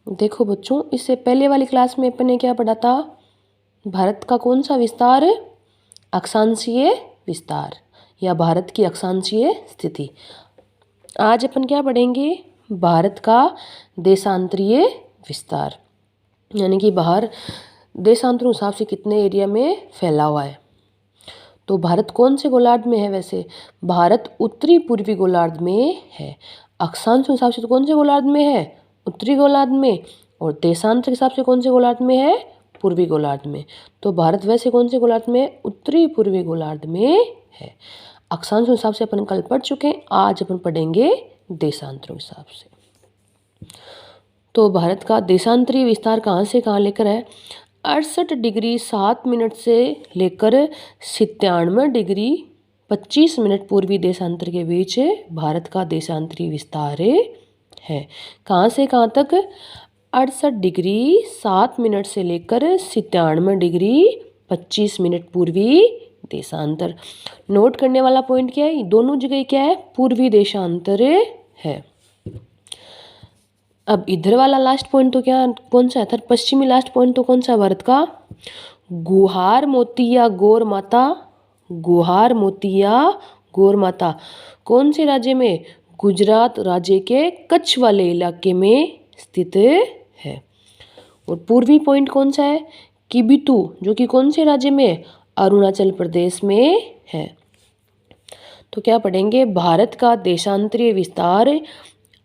देखो बच्चों, इससे पहले वाली क्लास में अपन ने क्या पढ़ा था? भारत का कौन सा विस्तार? अक्षांशीय विस्तार या भारत की अक्षांशीय स्थिति। आज अपन क्या पढ़ेंगे? भारत का देशांतरीय विस्तार, यानी कि बाहर देशांतरों हिसाब से कितने एरिया में फैला हुआ है। तो भारत कौन से गोलार्ध में है? वैसे भारत उत्तरी पूर्वी गोलार्ध में है। अक्षांश के हिसाब से तो कौन से गोलार्ध में है? उत्तरी गोलार्ध में। और देशांतर के हिसाब से कौन से गोलार्ध में है? पूर्वी गोलार्ध में। तो भारत वैसे कौन से गोलार्ध में? उत्तरी पूर्वी गोलार्ध में है। अक्षांश के हिसाब से अपन कल पढ़ चुके हैं, आज अपन पढ़ेंगे देशांतरों के हिसाब से। तो भारत का देशांतरीय विस्तार कहाँ से कहाँ लेकर है? 68 डिग्री 7 मिनट से लेकर 97 डिग्री 25 मिनट पूर्वी देशांतर के बीच भारत का देशांतरीय विस्तार है। कहाँ से कहाँ तक? 68 डिग्री 7 मिनट से लेकर 97 डिग्री 25 मिनट पूर्वी देशांतर। नोट करने वाला पॉइंट क्या है? दोनों जगह क्या है? पूर्वी देशांतर है। अब इधर वाला लास्ट पॉइंट तो क्या कौन सा है? था पश्चिमी लास्ट पॉइंट तो कौन सा है भारत का? गुहार मोतिया गौर माता। गुहार मोतिया गौर माता कौन से राज्य में? गुजरात राज्य के कच्छ वाले इलाके में स्थित है। और पूर्वी पॉइंट कौन सा है? किबिथु, जो कि कौन से राज्य में? अरुणाचल प्रदेश में है। तो क्या पढ़ेंगे? भारत का देशांतरीय विस्तार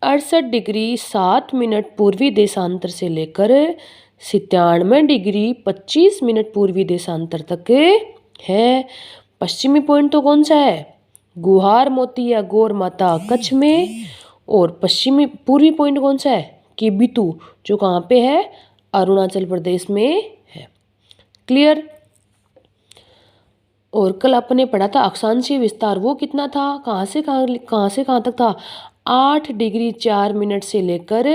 68 डिग्री 7 मिनट पूर्वी देशांतर से लेकर 97 डिग्री 25 मिनट पूर्वी देशांतर तक है। पश्चिमी पॉइंट तो कौन सा है? गुहार मोतिया गौर माता कच्छ में। और पश्चिमी पूर्वी पॉइंट कौन सा है? किबिथु, जो कहाँ पे है? अरुणाचल प्रदेश में है। क्लियर? और कल अपने पढ़ा था अक्षांशीय विस्तार, वो कितना था? कहाँ से कहाँ तक था? 8 डिग्री 4 मिनट से लेकर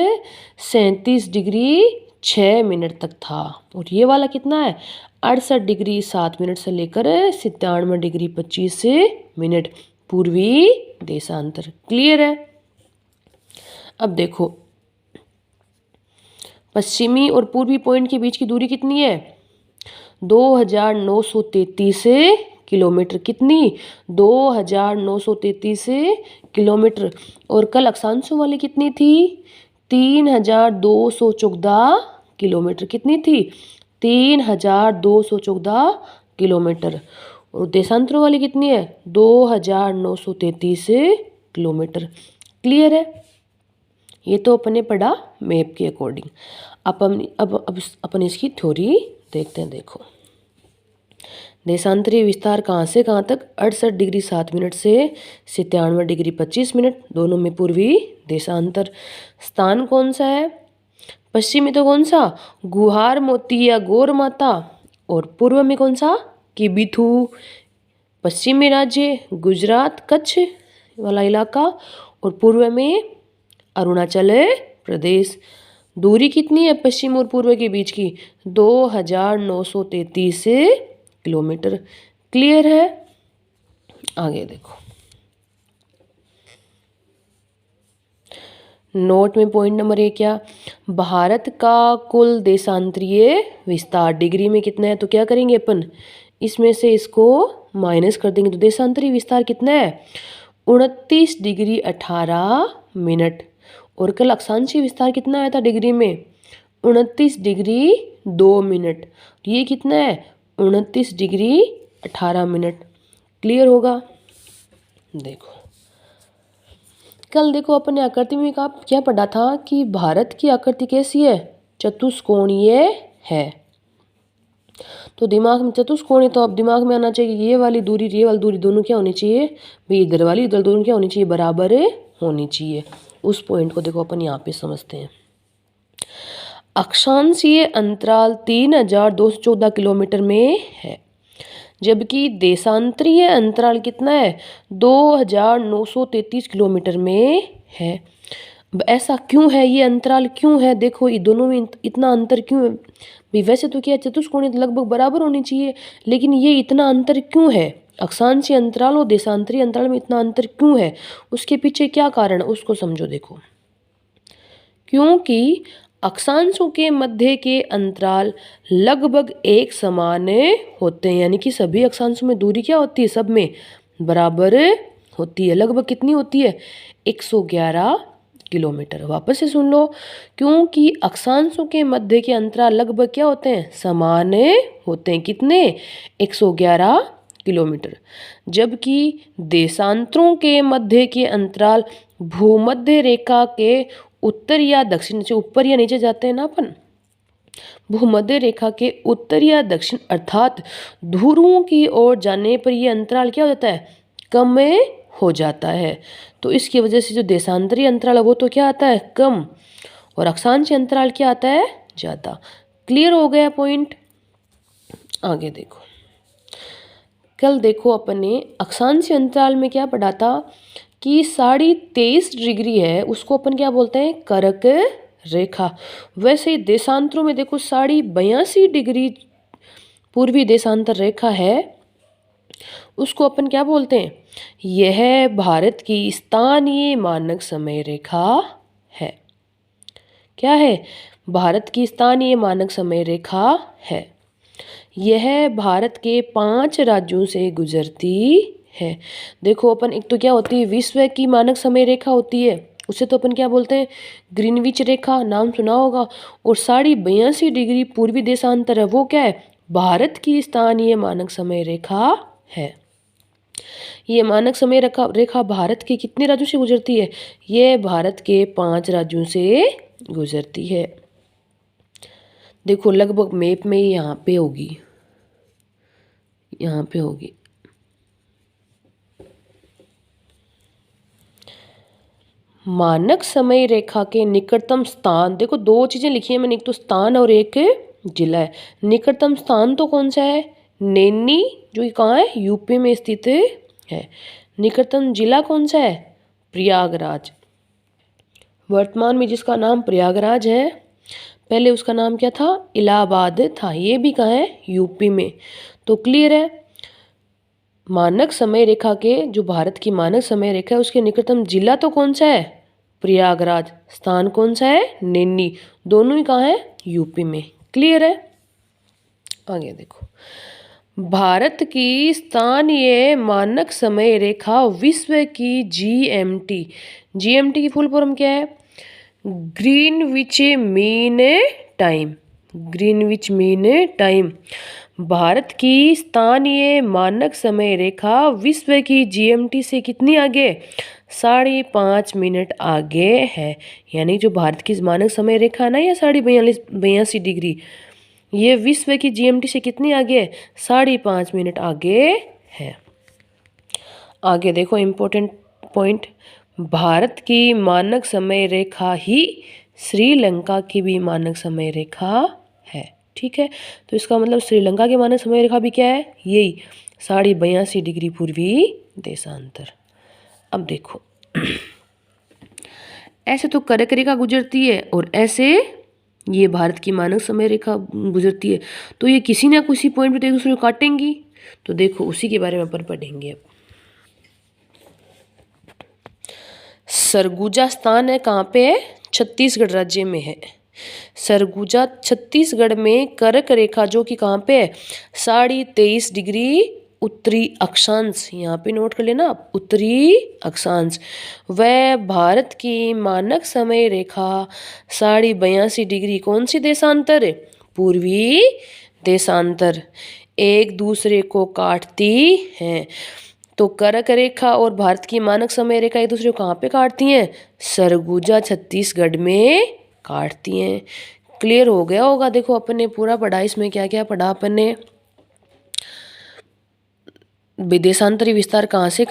37 डिग्री 6 मिनट तक था। और ये वाला कितना है? 68 डिग्री 7 मिनट से लेकर 97 डिग्री 25 मिनट पूर्वी देशांतर। क्लियर है? अब देखो, पश्चिमी और पूर्वी पॉइंट के बीच की दूरी कितनी है? 2933 किलोमीटर। कितनी? 2933 किलोमीटर। और कल अक्षांशों वाली कितनी थी? 3214 किलोमीटर। कितनी थी? 3214 किलोमीटर। और देशांतरों वाली कितनी है? 2933 किलोमीटर। क्लियर है? ये तो अपने पढ़ा मैप के अकॉर्डिंग। अब अपन इसकी थ्योरी देखते हैं। देखो, देशांतरीय विस्तार कहाँ से कहाँ तक? 68 डिग्री 7 मिनट से 97 डिग्री 25 मिनट, दोनों में पूर्वी देशांतर। स्थान कौन सा है? पश्चिमी तो कौन सा? गुहार मोतिया गौर माता। और पूर्व में कौन सा? किबिथु। पश्चिमी राज्य गुजरात कच्छ वाला इलाका, और पूर्व में अरुणाचल प्रदेश। दूरी कितनी है पश्चिम और पूर्व के बीच की? 2933 किलोमीटर। क्लियर है? आगे देखो, नोट में पॉइंट नंबर 1 क्या? भारत का कुल देशांतरीय विस्तार डिग्री में कितना है? तो क्या करेंगे अपन? इसमें से इसको माइनस कर देंगे। तो देशांतरीय विस्तार कितना है? 29 डिग्री 18 मिनट। और कल अक्षांशीय विस्तार कितना आया था डिग्री में? 29 डिग्री 2 मिनट। ये कितना है? 29 डिग्री 18 मिनट। क्लियर होगा? देखो, कल देखो अपने आकृति में क्या पढ़ा था कि भारत की आकृति कैसी है? चतुष्कोणीय है। तो दिमाग में चतुष्कोणीय, तो अब दिमाग में आना चाहिए ये वाली दूरी दोनों क्या होनी चाहिए भाई? इधर वाली इधर दोनों क्या होनी चाहिए? बराबर होनी चाहिए। उस पॉइंट को देखो अपन यहाँ पे समझते हैं। अक्षांशीय अंतराल 3214 किलोमीटर में है, जबकि देशांतरीय अंतराल कितना है? 2933 किलोमीटर में है। अब ऐसा क्यों है? ये अंतराल क्यों है? देखो, ये दोनों में इतना अंतर क्यों है भाई? वैसे तो क्या चतुष्कोणीय लगभग बराबर होनी चाहिए, लेकिन ये इतना अंतर क्यों है? अक्षांशीय अंतराल और देशांतरीय अंतराल में इतना अंतर क्यों है? उसके पीछे क्या कारण है उसको समझो। देखो, क्योंकि अक्षांशों के मध्य के अंतराल लगभग एक समान होते हैं, यानी कि सभी अक्षांशों में दूरी क्या होती है, सब में बराबर होती है। लगभग कितनी होती है, 111 किलोमीटर। वापस से सुन लो, क्योंकि अक्षांशों के मध्य के अंतराल लगभग क्या होते हैं, समान होते हैं। कितने, 111 किलोमीटर। जबकि देशांतरों के मध्य के अंतराल भूमध्य रेखा के उत्तर या दक्षिण से ऊपर या नीचे जाते हैं ना अपन, भूमध्य रेखा के उत्तर या दक्षिण अर्थात ध्रुवों की ओर जाने पर यह अंतराल क्या हो जाता है, कम हो जाता है। तो इसकी वजह से जो देशांतरी अंतराल है वो तो क्या आता है, कम, और अक्षांशीय अंतराल क्या आता है, ज़्यादा। क्लियर हो गया पॉइंट। आगे देखो, कल देखो अपन ने अक्षांशीय अंतराल में क्या पढ़ा था कि 23.5 डिग्री है, उसको अपन क्या बोलते हैं, कर्क रेखा। वैसे ही देशांतरों में देखो 82.5 डिग्री पूर्वी देशांतर रेखा है, उसको अपन क्या बोलते हैं, यह भारत की स्थानीय मानक समय रेखा है। क्या है, भारत की स्थानीय मानक समय रेखा है। यह भारत के 5 राज्यों से गुजरती है। देखो अपन, एक तो क्या होती है, विश्व की मानक समय रेखा होती है, उसे तो अपन क्या बोलते हैं, ग्रीनविच रेखा, नाम सुना होगा। और 82.5 डिग्री पूर्वी देशांतर है, वो क्या है, भारत की स्थानीय मानक समय रेखा है। ये मानक समय रेखा भारत के कितने राज्यों से गुजरती है, ये भारत के 5 राज्यों से गुजरती है। देखो लगभग मैप में यहाँ पे होगी, यहाँ पे होगी। मानक समय रेखा के निकटतम स्थान, देखो 2 चीजें लिखी है मैंने, एक तो स्थान और एक जिला है। निकटतम स्थान तो कौन सा है, नैनी, जो कि कहाँ है, यूपी में स्थित है। निकटतम जिला कौन सा है, प्रयागराज। वर्तमान में जिसका नाम प्रयागराज है, पहले उसका नाम क्या था, इलाहाबाद था। ये भी कहाँ है, यूपी में। तो क्लियर है, मानक समय रेखा के, जो भारत की मानक समय रेखा है, उसके निकटतम जिला तो कौन सा है, प्रयागराज। स्थान कौन सा है, नैनी। दोनों ही कहाँ है, यूपी में। क्लियर है। आगे देखो, भारत की स्थानीय मानक समय रेखा विश्व की जीएमटी, जीएमटी की फुल फॉर्म क्या है, Greenwich mean time, Greenwich mean time. Bharat की स्थानीय मानक समय रेखा विश्व की जीएमटी से कितनी आगे, 5.5 मिनट आगे है। यानी जो भारत की मानक समय रेखा है ना, ये 82 डिग्री, ये विश्व की जीएमटी से कितनी आगे है, 5.5 मिनट आगे है। आगे देखो इम्पोर्टेंट पॉइंट, भारत की मानक समय रेखा ही श्रीलंका की भी मानक समय रेखा है। ठीक है, तो इसका मतलब श्रीलंका की मानक समय रेखा भी क्या है, यही 82 डिग्री पूर्वी देशांतर। अब देखो ऐसे तो कर्क रेखा गुजरती है और ऐसे ये भारत की मानक समय रेखा गुजरती है, तो ये किसी ना किसी पॉइंट पे एक दूसरे को काटेंगी। तो देखो उसी के बारे में अपन पढ़ेंगे। अब सरगुजा स्थान है, कहाँ पे है, छत्तीसगढ़ राज्य में है। सरगुजा छत्तीसगढ़ में कर्क रेखा जो कि कहाँ पे है, 23.5 डिग्री उत्तरी अक्षांश, यहाँ पे नोट कर लेना, उत्तरी अक्षांश। वह भारत की मानक समय रेखा 82 डिग्री कौन सी देशांतर है, पूर्वी देशांतर, एक दूसरे को काटती हैं। तो कर्क रेखा और भारत की मानक समय रेखा एक दूसरे को कहाँ पे काटती हैं, सरगुजा छत्तीसगढ़ में काटती हैं। क्लियर हो गया होगा। देखो अपन ने पूरा पढ़ा, इसमें क्या क्या पढ़ा अपन ने, विदेशांतरी विस्तार कहाँ से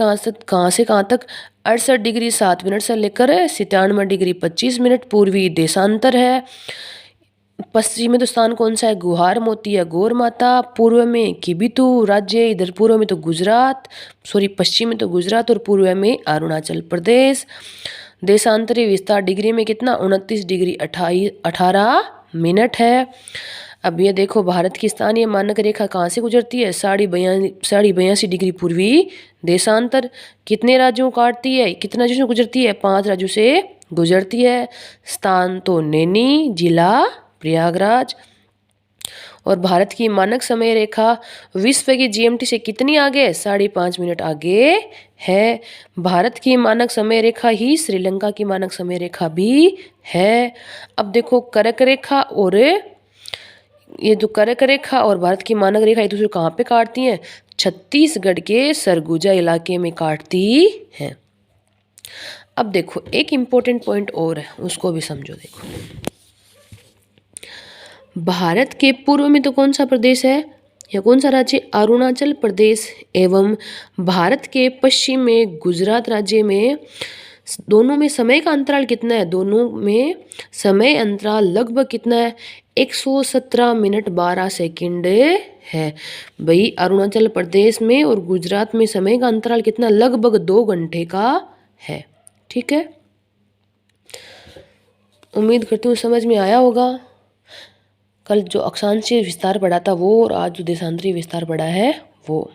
कहाँ तक 68 डिग्री 7 मिनट से लेकर 97 डिग्री 25 मिनट पूर्वी देशांतर है। पश्चिम में तो स्थान कौन सा है, गुहार मोती या गौर माता। पूर्व में किबिथू राज्य, इधर पूर्व में तो गुजरात, पश्चिम में तो गुजरात और पूर्व में अरुणाचल प्रदेश। देशांतरी विस्तार डिग्री में कितना, 29 डिग्री 18 मिनट है। अब ये देखो भारत की स्थानीय मानक रेखा कहाँ से गुजरती है? 82.82 डिग्री पूर्वी देशांतर। कितने राज्यों को काटती है? कितने राज्यों से गुजरती है? 5 राज्यों से गुजरती है। स्थान तो नैनी, जिला प्रयागराज। और भारत की मानक समय रेखा विश्व की जीएमटी से कितनी आगे है? 5.5 मिनट आगे है। भारत की मानक समय रेखा ही श्रीलंका की मानक समय रेखा भी है। अब देखो कर्क रेखा और ये जो कर्क रेखा और भारत की मानक रेखा एक दूसरे को कहाँ पे काटती हैं? छत्तीसगढ़ के सरगुजा इलाके में काटती हैं। अब देखो एक इम्पोर्टेंट पॉइंट और है, उसको भी समझो। देखो भारत के पूर्व में तो कौन सा प्रदेश है या कौन सा राज्य? अरुणाचल प्रदेश। एवं भारत के पश्चिम में गुजरात राज्य में दोनों में समय का अंतराल कितना है? दोनों में समय अंतराल लगभग कितना है? 117 मिनट 12 सेकंड है। भाई अरुणाचल प्रदेश में और गुजरात में समय का अंतराल कितना? लगभग 2 घंटे का है। ठीक है, उम्मीद करती हूँ समझ में आया होगा। कल जो अक्षांशीय विस्तार पढ़ा था वो और आज जो देशांतरी विस्तार पढ़ा है वो।